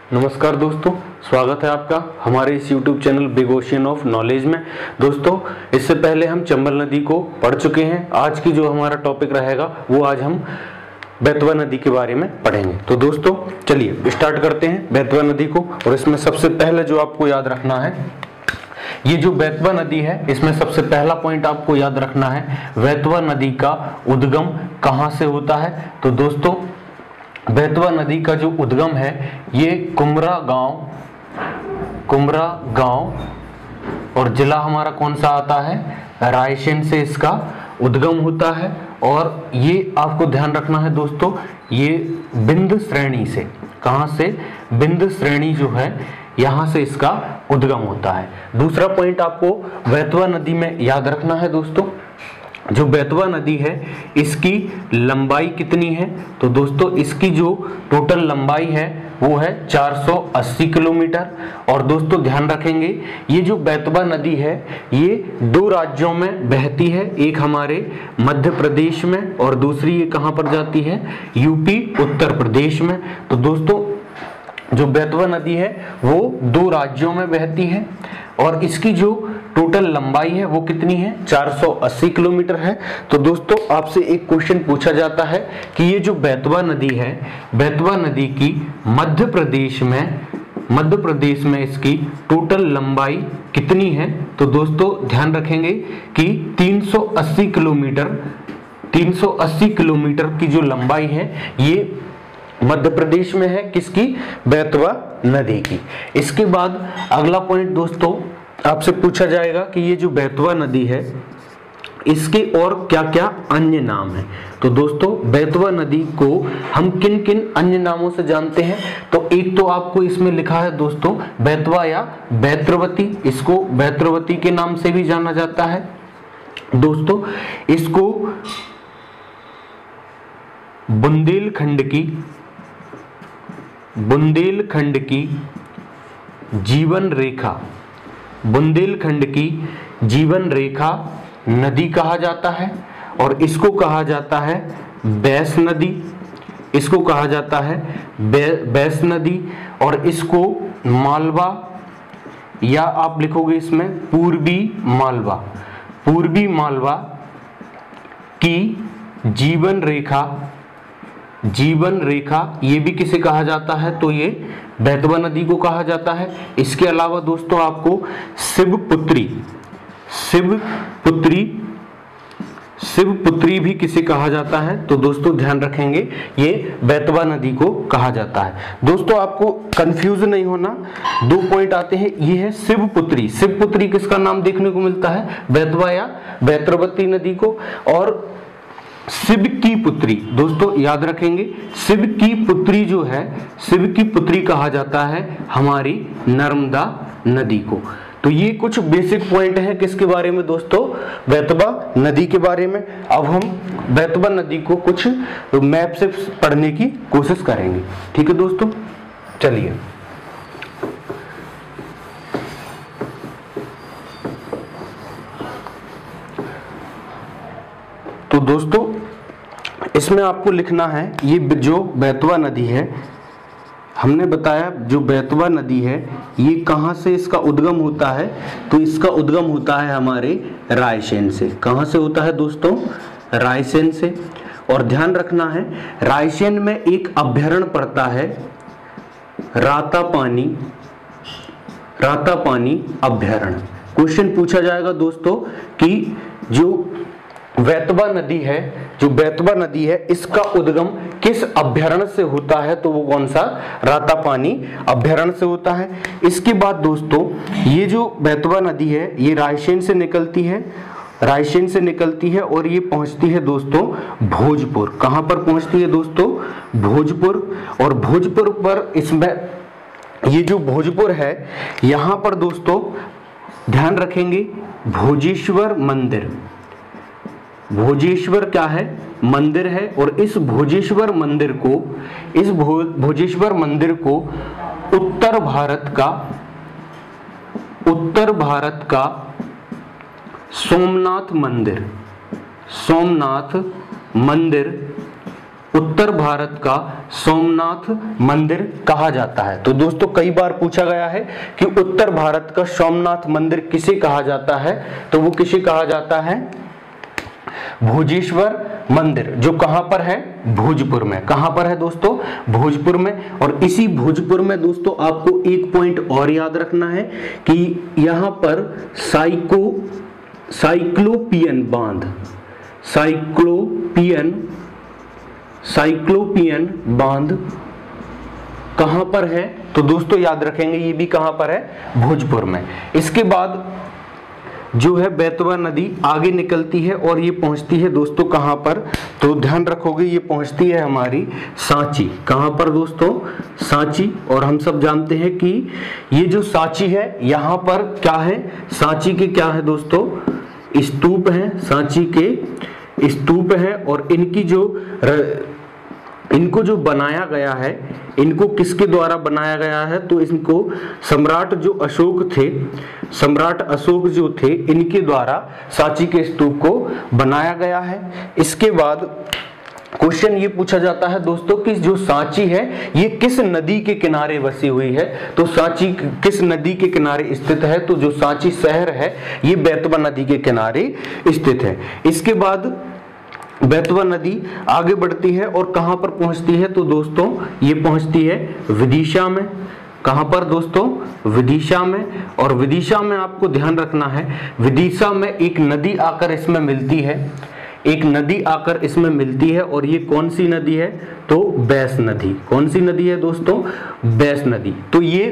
नमस्कार दोस्तों, स्वागत है आपका हमारे इस YouTube channel big ocean of knowledge में। दोस्तों, इससे पहले हम चंबल नदी को पढ़ चुके हैं। आज की जो हमारा टॉपिक रहेगा वो आज हम बेतवा नदी के बारे में पढ़ेंगे। तो दोस्तों चलिए स्टार्ट करते हैं बेतवा नदी को। और इसमें सबसे पहले जो आपको याद रखना है, ये जो बेतवा नदी है, इसमें सबसे पहला पॉइंट आपको याद रखना है, बेतवा नदी का उद्गम कहाँ से होता है। तो दोस्तों, बेतवा नदी का जो उद्गम है ये कुमरा गांव और जिला हमारा कौन सा आता है, रायसेन से इसका उद्गम होता है। और ये आपको ध्यान रखना है दोस्तों, ये बिंद श्रेणी से, कहां से, बिंद श्रेणी जो है यहां से इसका उद्गम होता है। दूसरा पॉइंट आपको बेतवा नदी में याद रखना है दोस्तों, जो बेतवा नदी है इसकी लंबाई कितनी है। तो दोस्तों इसकी जो टोटल लंबाई है वो है 480 किलोमीटर। और दोस्तों ध्यान रखेंगे, ये जो बेतवा नदी है ये दो राज्यों में बहती है, एक हमारे मध्य प्रदेश में और दूसरी ये कहां पर जाती है, यूपी उत्तर प्रदेश में। तो दोस्तों जो बेतवा नदी है वो दो राज्यों में बहती है और इसकी जो टोटल लंबाई है वो कितनी है, 480 किलोमीटर है। तो दोस्तों आपसे एक क्वेश्चन पूछा जाता है कि ये जो बेतवा नदी है, बेतवा नदी की मध्य प्रदेश में इसकी टोटल लंबाई कितनी है। तो दोस्तों ध्यान रखेंगे कि 380 किलोमीटर की जो लंबाई है ये मध्य प्रदेश में है, किसकी, बेतवा नदी की। इसके बाद अगला पॉइंट दोस्तों आपसे पूछा जाएगा कि ये जो बेतवा नदी है इसके और क्या क्या अन्य नाम हैं। तो दोस्तों बेतवा नदी को हम किन किन अन्य नामों से जानते हैं। तो एक तो आपको इसमें लिखा है दोस्तों बेतवा या बैत्रवती, इसको बैत्रवती के नाम से भी जाना जाता है। दोस्तों इसको बुंदेलखंड की जीवन रेखा नदी कहा जाता है। और इसको कहा जाता है बैस नदी, और इसको मालवा या आप लिखोगे इसमें पूर्वी मालवा की जीवन रेखा ये भी किसे कहा जाता है, तो ये बेतवा नदी को कहा जाता है। इसके अलावा दोस्तों आपको शिवपुत्री भी किसे कहा जाता है। तो दोस्तों ध्यान रखेंगे ये बेतवा नदी को कहा जाता है। दोस्तों आपको कंफ्यूज नहीं होना, दो पॉइंट आते हैं, ये है शिवपुत्री किसका नाम देखने को मिलता है, बेतवा या बैत्रवती नदी को। और शिव की पुत्री, दोस्तों याद रखेंगे, शिव की पुत्री जो है, शिव की पुत्री कहा जाता है हमारी नर्मदा नदी को। तो ये कुछ बेसिक पॉइंट हैं किसके बारे में दोस्तों, बेतवा नदी के बारे में। अब हम बेतवा नदी को कुछ मैप से पढ़ने की कोशिश करेंगे, ठीक है दोस्तों। चलिए तो दोस्तों इसमें आपको लिखना है, ये जो बेतवा नदी है, हमने बताया जो बेतवा नदी है ये कहां से इसका उद्गम होता है। तो इसका उद्गम होता है हमारे रायसेन से। कहां से होता है दोस्तों, रायसेन से। और ध्यान रखना है रायसेन में एक अभयारण्य पड़ता है, रातापानी अभयारण्य। क्वेश्चन पूछा जाएगा दोस्तों कि जो बेतवा नदी है इसका उद्गम किस अभयारण्य से होता है। तो वो कौन सा, रातापानी अभयारण्य से होता है। इसके बाद दोस्तों ये जो बेतवा नदी है ये रायसेन से निकलती है और ये पहुंचती है दोस्तों भोजपुर। कहां पर पहुंचती है दोस्तों, भोजपुर। और भोजपुर पर इसमें ये जो भोजपुर है यहां पर दोस्तों ध्यान रखेंगे भोजेश्वर क्या है, मंदिर है। और इस भोजेश्वर मंदिर को उत्तर भारत का सोमनाथ मंदिर उत्तर भारत का सोमनाथ मंदिर कहा जाता है? तो दोस्तों कई बार पूछा गया है कि उत्तर भारत का सोमनाथ मंदिर किसे कहा जाता है, तो वो किसे कहा जाता है? भोजेश्वर मंदिर, जो कहां पर है? भोजपुर में। कहां पर है दोस्तों? भोजपुर में। और इसी भोजपुर में दोस्तों आपको एक पॉइंट और याद रखना है कि यहां पर साइक्लोपियन बांध, साइक्लोपियन बांध कहां पर है? तो दोस्तों याद रखेंगे ये भी कहां पर है? भोजपुर में। इसके बाद जो है बेतवा नदी आगे निकलती है और ये पहुंचती है दोस्तों कहां पर? तो ध्यान रखोगे ये पहुंचती है हमारी सांची। कहां पर दोस्तों? सांची। और हम सब जानते हैं कि ये जो सांची है यहां पर क्या है? सांची के क्या है दोस्तों? स्तूप है। सांची के स्तूप है। और इनको जो बनाया गया है, इनको किसके द्वारा बनाया गया है? तो इनको सम्राट जो अशोक थे, सम्राट अशोक जो थे, इनके द्वारा सांची के स्तूप को बनाया गया है। इसके बाद क्वेश्चन ये पूछा जाता है दोस्तों कि जो सांची है ये किस नदी के किनारे बसी हुई है? तो सांची किस नदी के किनारे स्थित है? तो जो सांची शहर है ये बेतवा नदी के किनारे स्थित है। इसके बाद बेतवा नदी आगे बढ़ती है और कहां पर पहुंचती है? तो दोस्तों ये पहुंचती है विदिशा में। कहां पर दोस्तों? विदिशा में। और विदिशा में आपको ध्यान रखना है, विदिशा में एक नदी आकर इसमें मिलती है, एक नदी आकर इसमें मिलती है। और ये कौन सी नदी है? तो बैस नदी। कौन सी नदी है दोस्तों? बैस नदी। तो ये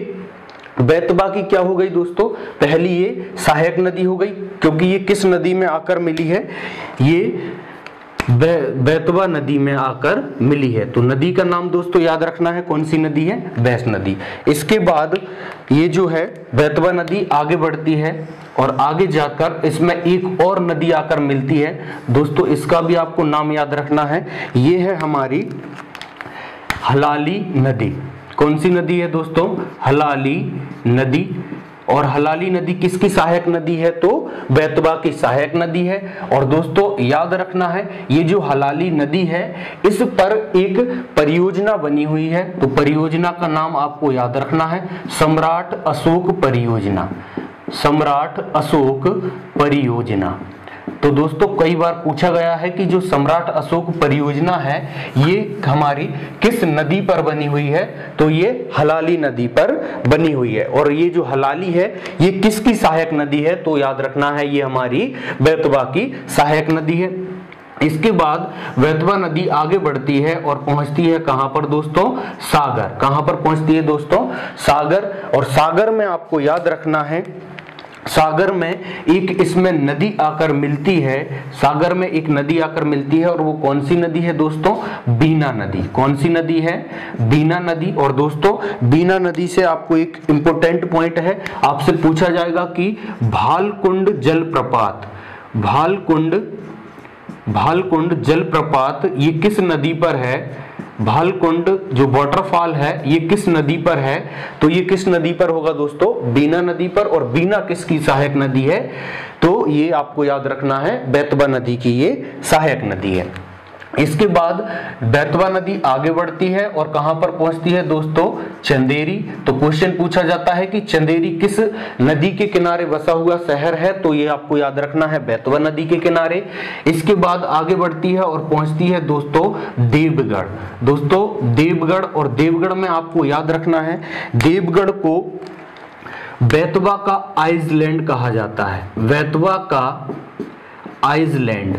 बेतवा की क्या हो गई दोस्तों? पहली ये सहायक नदी हो गई, क्योंकि ये किस नदी में आकर मिली है? ये बेतवा नदी में आकर मिली है। तो नदी का नाम दोस्तों याद रखना है, कौन सी नदी है? बैस नदी। इसके बाद ये जो है बेतवा नदी आगे बढ़ती है और आगे जाकर इसमें एक और नदी आकर मिलती है दोस्तों, इसका भी आपको नाम याद रखना है। ये है हमारी हलाली नदी। कौन सी नदी है दोस्तों? हलाली नदी। और हलाली नदी किसकी सहायक नदी है? तो बेतवा की सहायक नदी है। और दोस्तों याद रखना है ये जो हलाली नदी है इस पर एक परियोजना बनी हुई है। तो परियोजना का नाम आपको याद रखना है, सम्राट अशोक परियोजना। सम्राट अशोक परियोजना। तो दोस्तों कई बार पूछा गया है कि जो सम्राट अशोक परियोजना है ये हमारी किस नदी पर बनी हुई है? तो ये हलाली नदी पर बनी हुई है। और ये जो हलाली है ये किसकी सहायक नदी है? तो याद रखना है ये हमारी बेतवा की सहायक नदी है। इसके बाद बेतवा नदी आगे बढ़ती है और पहुंचती है कहां पर दोस्तों? सागर। कहां पर पहुंचती है दोस्तों? सागर। और सागर में आपको याद रखना है, सागर में एक इसमें नदी आकर मिलती है, सागर में एक नदी आकर मिलती है। और वो कौन सी नदी है दोस्तों? बीना नदी। कौन सी नदी है? बीना नदी। और दोस्तों बीना नदी से आपको एक इंपॉर्टेंट पॉइंट है, आपसे पूछा जाएगा कि भालकुंड जलप्रपात, भालकुंड जलप्रपात ये किस नदी पर है? भालकुंड जो वाटरफॉल है ये किस नदी पर है? तो ये किस नदी पर होगा दोस्तों? बीना नदी पर। और बीना किसकी सहायक नदी है? तो ये आपको याद रखना है बेतवा नदी की ये सहायक नदी है। इसके बाद बेतवा नदी आगे बढ़ती है और कहां पर पहुंचती है दोस्तों? चंदेरी। तो क्वेश्चन पूछा जाता है कि चंदेरी किस नदी के किनारे बसा हुआ शहर है? तो ये आपको याद रखना है बेतवा नदी के किनारे। इसके बाद आगे बढ़ती है और पहुंचती है दोस्तों देवगढ़। दोस्तों देवगढ़। और देवगढ़ में आपको याद रखना है देवगढ़ को बेतवा का आइसलैंड कहा जाता है। बेतवा का आइसलैंड,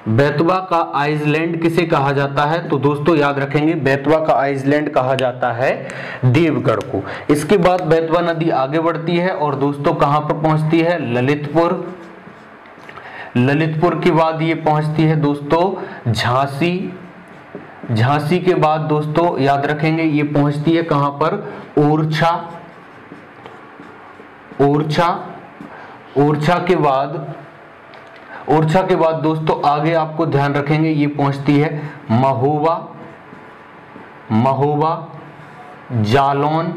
बेतवा का आइसलैंड किसे कहा जाता है? तो दोस्तों याद रखेंगे बेतवा का आइसलैंड कहा जाता है देवगढ़ को। इसके बाद बेतवा नदी आगे बढ़ती है और दोस्तों कहां पर पहुंचती है? ललितपुर। ललितपुर के बाद ये पहुंचती है दोस्तों झांसी। झांसी के बाद दोस्तों याद रखेंगे ये पहुंचती है कहां पर? ओरछा। ओरछा। ओरछा के बाद दोस्तों आगे आपको ध्यान रखेंगे ये पहुंचती है महोबा, जालौन,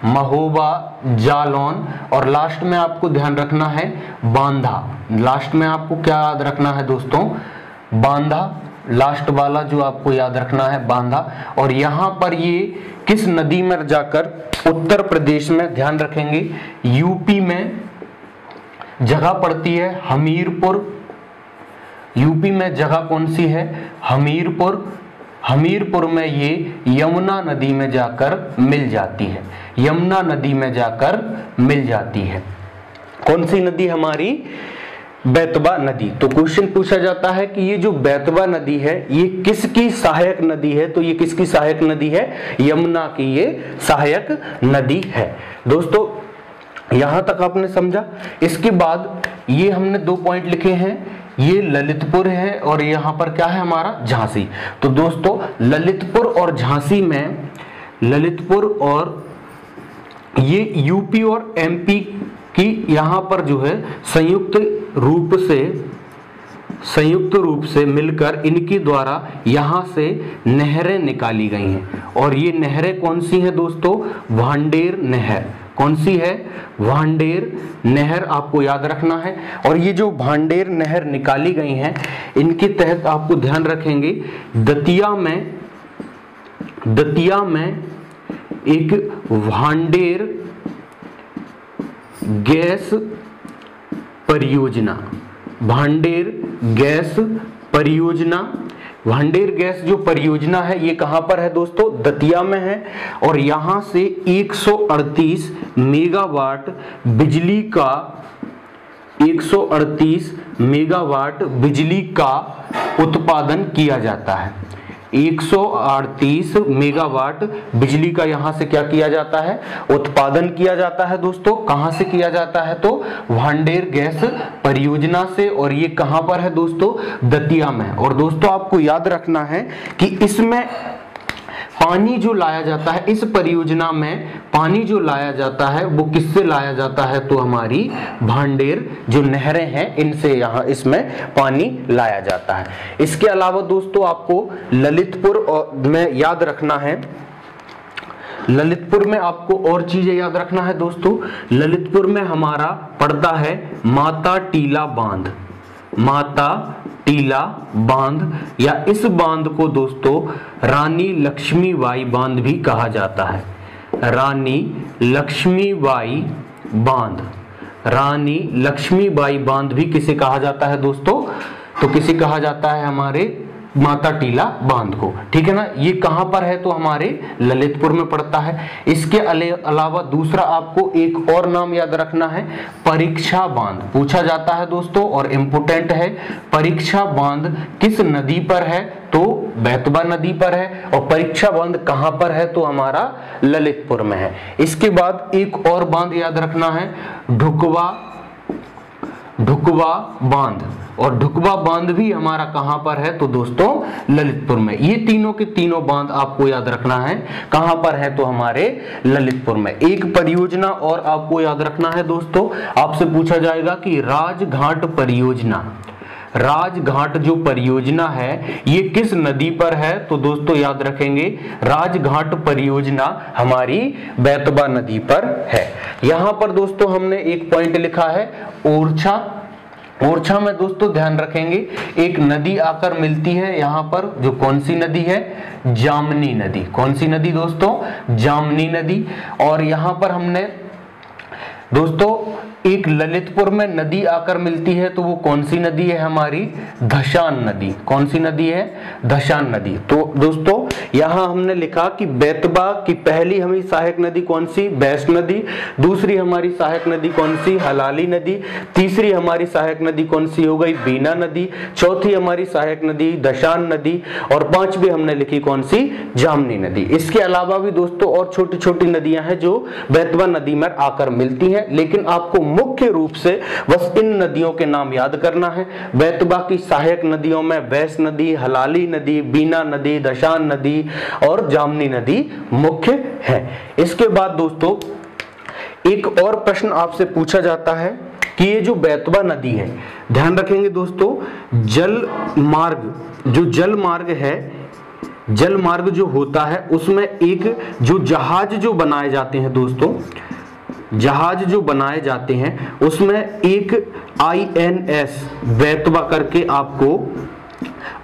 महोबा, जालौन। और लास्ट में आपको ध्यान रखना है बांधा। लास्ट में आपको क्या याद रखना है दोस्तों? बांधा। लास्ट वाला जो आपको याद रखना है बांधा। और यहां पर ये किस नदी में जाकर, उत्तर प्रदेश में, ध्यान रखेंगे यूपी में जगह पड़ती है हमीरपुर। यूपी में जगह कौन सी है? हमीरपुर। हमीरपुर में ये यमुना नदी में जाकर मिल जाती है, यमुना नदी में जाकर मिल जाती है। कौन सी नदी? हमारी बेतवा नदी। तो क्वेश्चन पूछा जाता है कि ये जो बेतवा नदी है ये किसकी सहायक नदी है? तो ये किसकी सहायक नदी है? यमुना की ये सहायक नदी है। दोस्तों यहां तक आपने समझा। इसके बाद ये हमने 2 पॉइंट लिखे हैं, ये ललितपुर है और यहां पर क्या है हमारा? झांसी। तो दोस्तों ललितपुर और झांसी में, ललितपुर और ये यूपी और एमपी की यहां पर जो है संयुक्त रूप से मिलकर इनके द्वारा यहां से नहरें निकाली गई हैं। और ये नहरें कौन सी हैं दोस्तों? भांडेर नहर। कौन सी है? भांडेर नहर आपको याद रखना है। और ये जो भांडेर नहर निकाली गई हैं इनके तहत आपको ध्यान रखेंगे दतिया में एक भांडेर गैस परियोजना, भांडेर गैस परियोजना, भांडेर गैस जो परियोजना है ये कहां पर है दोस्तों? दतिया में है। और यहां से 138 मेगावाट बिजली का 138 मेगावाट बिजली का उत्पादन किया जाता है। 138 मेगावाट बिजली का यहां से क्या किया जाता है? उत्पादन किया जाता है। दोस्तों कहां से किया जाता है? तो भांडेर गैस परियोजना से। और ये कहां पर है दोस्तों? दतिया में। और दोस्तों आपको याद रखना है कि इसमें पानी जो लाया जाता है, इस परियोजना में पानी जो लाया जाता है वो किससे लाया जाता है? तो हमारी भांडेर जो नहरें हैं इनसे यहाँ इसमें पानी लाया जाता है। इसके अलावा दोस्तों आपको ललितपुर में याद रखना है, ललितपुर में आपको और चीजें याद रखना है दोस्तों। ललितपुर में हमारा पड़ता है माता टीला बांध, माता टीला बांध, या इस बांध को दोस्तों रानी लक्ष्मीबाई बांध भी कहा जाता है। रानी लक्ष्मीबाई बांध, रानी लक्ष्मीबाई बांध भी किसे कहा जाता है दोस्तों? तो किसे कहा जाता है? हमारे माता टीला बांध को। ठीक है ना। ये कहां पर है? तो हमारे ललितपुर में पड़ता है। इसके अलावा दूसरा आपको एक और नाम याद रखना है, परीक्षा बांध पूछा जाता है दोस्तों और इंपोर्टेंट है। परीक्षा बांध किस नदी पर है? तो बेतवा नदी पर है। और परीक्षा बांध कहां पर है? तो हमारा ललितपुर में है। इसके बाद एक और बांध याद रखना है, ढुकवा बांध। और ढुकवा बांध भी हमारा कहां पर है? तो दोस्तों ललितपुर में। ये तीनों के तीनों बांध आपको याद रखना है कहां पर है? तो हमारे ललितपुर में। एक परियोजना और आपको याद रखना है दोस्तों, आपसे पूछा जाएगा कि राजघाट परियोजना, राजघाट जो परियोजना है ये किस नदी पर है? तो दोस्तों याद रखेंगे राजघाट परियोजना हमारी बेतवा नदी पर है। यहां पर दोस्तों हमने एक पॉइंट लिखा है ओरछा। ओरछा में दोस्तों ध्यान रखेंगे एक नदी आकर मिलती है यहां पर, जो कौन सी नदी है? जामनी नदी। कौन सी नदी दोस्तों? जामनी नदी। और यहां पर हमने दोस्तों एक ललितपुर में नदी आकर मिलती है, तो वो कौन सी नदी है? हमारी धशान नदी। कौन सी नदी है? धशान नदी। तो दोस्तों यहां हमने लिखा कि बेतवा की पहली हमारी सहायक नदी कौन सी? बैस नदी। दूसरी हमारी सहायक नदी कौन सी? हलाली नदी। तीसरी हमारी सहायक नदी कौन सी हो गई? बीना नदी। चौथी हमारी सहायक नदी धशान नदी। और पांचवी हमने लिखी कौन सी? जामनी नदी। इसके अलावा भी दोस्तों और छोटी छोटी नदियां हैं जो बेतवा नदी में आकर मिलती हैं, लेकिन आपको मुख्य रूप से बस इन नदियों के नाम याद करना है। बेतवा की सहायक नदियों में बैस नदी, हलाली नदी, बीना नदी, धशान नदी और जामनी नदी मुख्य है। इसके बाद दोस्तों एक और प्रश्न आपसे पूछा जाता है कि ये जो बेतवा नदी है, ध्यान रखेंगे दोस्तों, जल मार्ग है, जल मार्ग जो होता है उसमें एक जो जहाज जो बनाए जाते हैं दोस्तों, जहाज जो बनाए जाते हैं उसमें एक INS बेतवा करके आपको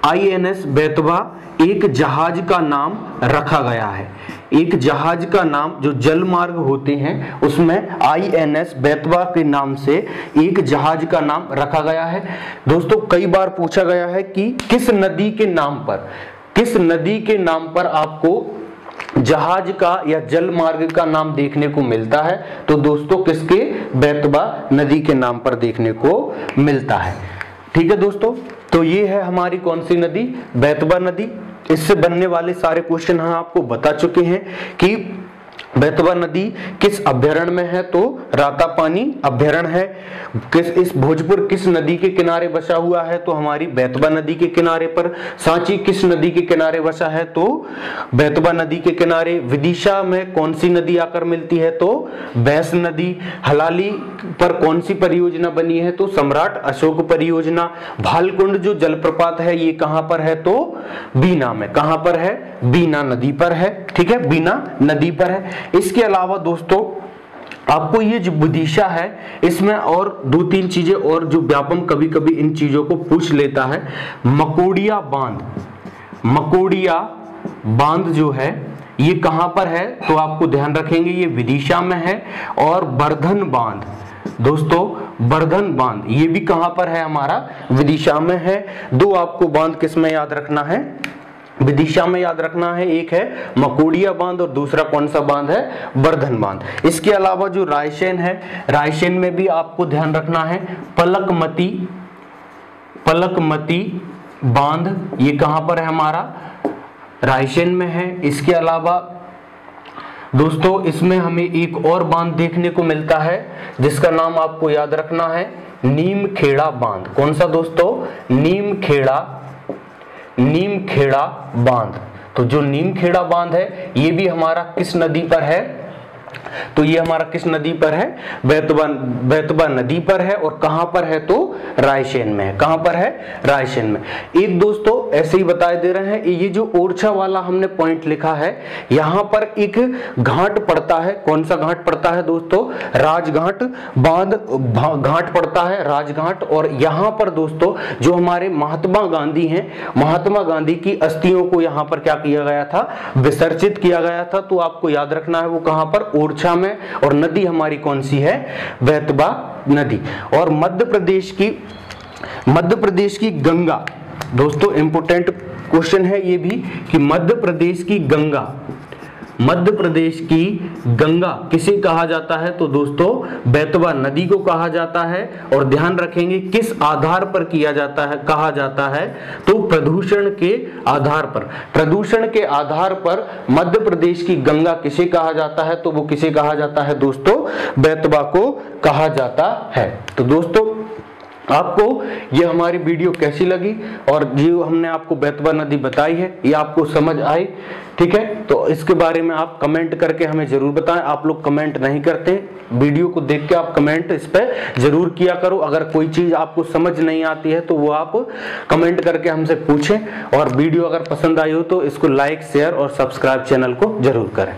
आईएनएस बेतवा एक जहाज का नाम रखा गया है। एक जहाज का नाम, जो जल मार्ग होते हैं उसमें आईएनएस बेतवा के नाम से एक जहाज का नाम रखा गया है। दोस्तों कई बार पूछा गया है कि किस नदी के नाम पर, किस नदी के नाम पर आपको जहाज का या जल मार्ग का नाम देखने को मिलता है, तो दोस्तों किसके, बेतवा नदी के नाम पर देखने को मिलता है। ठीक है दोस्तों, तो ये है हमारी कौन सी नदी, बेतवा नदी। इससे बनने वाले सारे क्वेश्चन हम आपको बता चुके हैं कि बेतवा नदी किस अभ्यारण्य में है, तो रातापानी अभ्यारण्य है। इस भोजपुर किस नदी के किनारे बसा हुआ है, तो हमारी बेतवा नदी के किनारे पर। सांची किस नदी के किनारे बसा है, तो बेतवा नदी के किनारे। विदिशा में कौन सी नदी आकर मिलती है, तो बैस नदी। हलाली पर कौन सी परियोजना बनी है, तो सम्राट अशोक परियोजना। भालकुंड जो जलप्रपात है ये कहां पर है, तो बीना में। कहां पर है, बीना नदी पर है। ठीक है, बीना नदी पर है। इसके अलावा दोस्तों आपको ये जो विदिशा है इसमें और 2-3 चीजें और जो व्यापम कभी कभी इन चीजों को पूछ लेता है। मकोड़िया बांध, मकोड़िया बांध जो है ये कहां पर है, तो आपको ध्यान रखेंगे ये विदिशा में है। और बर्धन बांध, दोस्तों बर्धन बांध ये भी कहां पर है, हमारा विदिशा में है। 2 आपको बांध किस में याद रखना है, विदिशा में याद रखना है। एक है मकोड़िया बांध और दूसरा कौन सा बांध है, बर्धन बांध। इसके अलावा जो रायसेन है, रायसेन में भी आपको ध्यान रखना है पलकमती, पलकमती बांध ये कहां पर है, हमारा रायसेन में है। इसके अलावा दोस्तों इसमें हमें एक और बांध देखने को मिलता है जिसका नाम आपको याद रखना है नीमखेड़ा बांध। कौन सा दोस्तों, नीमखेड़ा, नीमखेड़ा बांध। तो जो नीमखेड़ा बांध है ये भी हमारा किस नदी पर है, तो ये हमारा किस नदी पर है, बेतवा नदी पर है। और कहां पर है, तो रायसेन में है। कहां पर है, रायसेन में। एक दोस्तों ऐसे ही बता दे रहे हैं, ये जो ओरछा वाला हमने पॉइंट लिखा है यहां पर एक घाट पड़ता है। कौन सा घाट पड़ता है दोस्तों, राजघाट बांध घाट पड़ता है, राजघाट। और यहां पर दोस्तों जो हमारे महात्मा गांधी हैं, महात्मा गांधी की अस्थियों को यहां पर क्या किया गया था, विसर्जित किया गया था। तो आपको याद रखना है वो कहां पर, ओरछा में। और नदी हमारी कौन सी है, बेतवा नदी। और मध्य प्रदेश की गंगा, दोस्तों इंपोर्टेंट क्वेश्चन है ये भी कि मध्य प्रदेश की गंगा, मध्य प्रदेश की गंगा किसे कहा जाता है, तो दोस्तों बेतवा नदी को कहा जाता है। और ध्यान रखेंगे किस आधार पर किया जाता है, कहा जाता है, तो प्रदूषण के आधार पर। प्रदूषण के आधार पर मध्य प्रदेश की गंगा किसे कहा जाता है, तो वो किसे कहा जाता है दोस्तों, बेतवा को कहा जाता है। तो दोस्तों आपको ये हमारी वीडियो कैसी लगी और जो हमने आपको बेतवा नदी बताई है ये आपको समझ आई, ठीक है, तो इसके बारे में आप कमेंट करके हमें जरूर बताएं। आप लोग कमेंट नहीं करते, वीडियो को देख के आप कमेंट इस पे जरूर किया करो। अगर कोई चीज आपको समझ नहीं आती है तो वो आप कमेंट करके हमसे पूछें। और वीडियो अगर पसंद आई हो तो इसको लाइक, शेयर और सब्सक्राइब चैनल को जरूर करें।